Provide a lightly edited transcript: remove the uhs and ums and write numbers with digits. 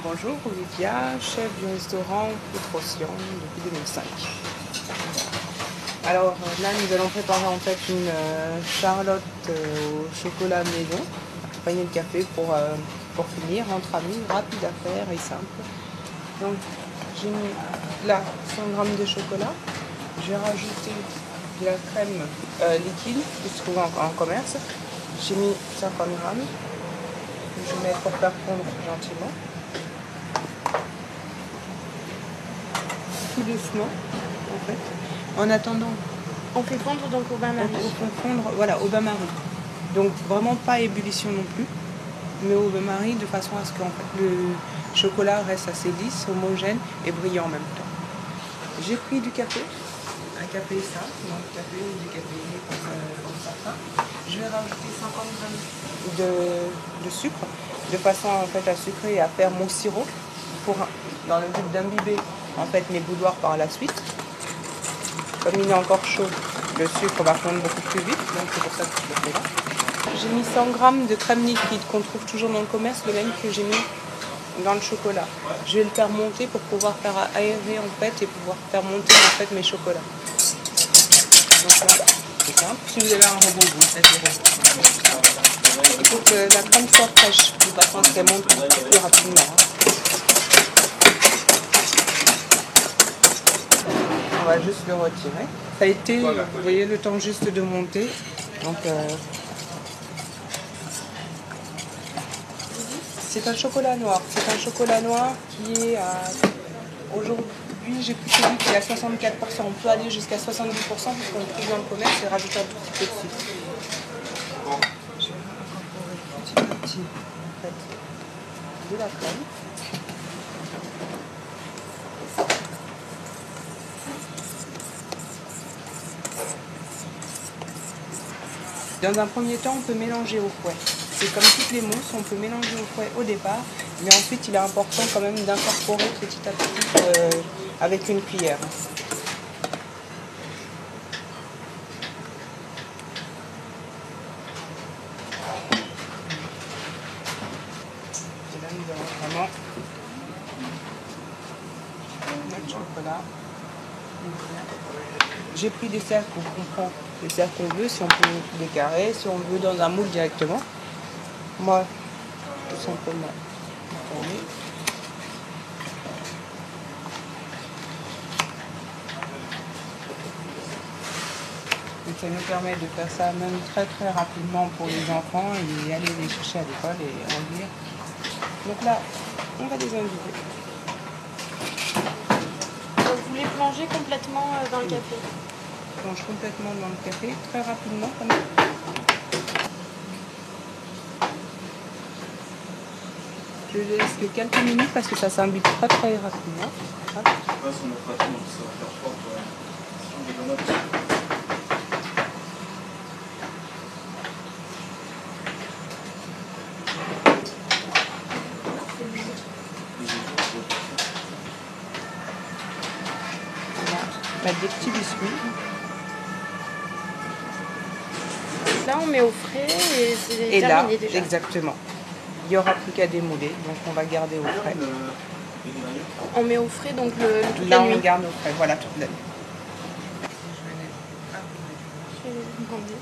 Bonjour, Olivia, chef du restaurant Poutrocian depuis 2005. Alors là, nous allons préparer en fait une charlotte au chocolat maison, accompagnée de café pour finir, entre amis, rapide à faire et simple. Donc j'ai mis là 100 g de chocolat, j'ai rajouté de la crème liquide qui se trouve en commerce, j'ai mis 50 g, je mets pour faire fondre gentiment. Tout doucement en fait. En attendant, on fait fondre donc au bain-marie. On fait fondre, voilà, au bain-marie. Donc vraiment pas ébullition non plus, mais au bain-marie de façon à ce que en fait, le chocolat reste assez lisse, homogène et brillant en même temps. J'ai pris du café, un café simple, donc café ou du café comme ça. Je vais rajouter 50 g de sucre, de façon en fait à sucrer et à faire mon sirop dans le but d'imbiber en fait mes bouilloires par la suite. Comme il est encore chaud, le sucre va fondre beaucoup plus vite, donc c'est pour ça que je le fais là. J'ai mis 100 g de crème liquide qu'on trouve toujours dans le commerce, le même que j'ai mis dans le chocolat. Je vais le faire monter pour pouvoir faire aérer en fait et pouvoir faire monter en fait mes chocolats. Donc là, c'est simple. Si vous avez un robot, vous le faites au robot. Il faut que la crème soit fraîche, de façon à ce qu'elle monte plus rapidement. On va juste le retirer. Ça a été, vous voyez, le temps juste de monter. Donc, c'est un chocolat noir. C'est un chocolat noir qui est à... Aujourd'hui, j'ai pris celui qui est à 64%. On peut aller jusqu'à 70% puisqu'on le trouve dans le commerce et rajouter un tout petit peu de sucre. Je vais incorporer petit à petit en fait, de la crème. Dans un premier temps, on peut mélanger au fouet. C'est comme toutes les mousses, on peut mélanger au fouet au départ, mais ensuite il est important quand même d'incorporer petit à petit avec une cuillère. Et là nous avons vraiment notre chocolat. J'ai pris des cercles, on prend les cercles qu'on veut, si on peut des carrés, si on veut dans un moule directement. Moi, tout simplement, tourner. Et ça nous permet de faire ça même très très rapidement pour les enfants et aller les chercher à l'école et en lire. Donc là, on va les imbiber. Donc vous les plongez complètement dans le café? Je plonge complètement dans le café, très rapidement quand même. Je laisse que quelques minutes parce que ça s'imbibe très très rapidement. Mettre des petits biscuits. Là on met au frais et c'est terminé là, déjà. Exactement. Il n'y aura plus qu'à démouler, donc on va garder au frais. On met au frais donc toute là la nuit. On garde au frais, voilà, toute la nuit. Je vais les demander.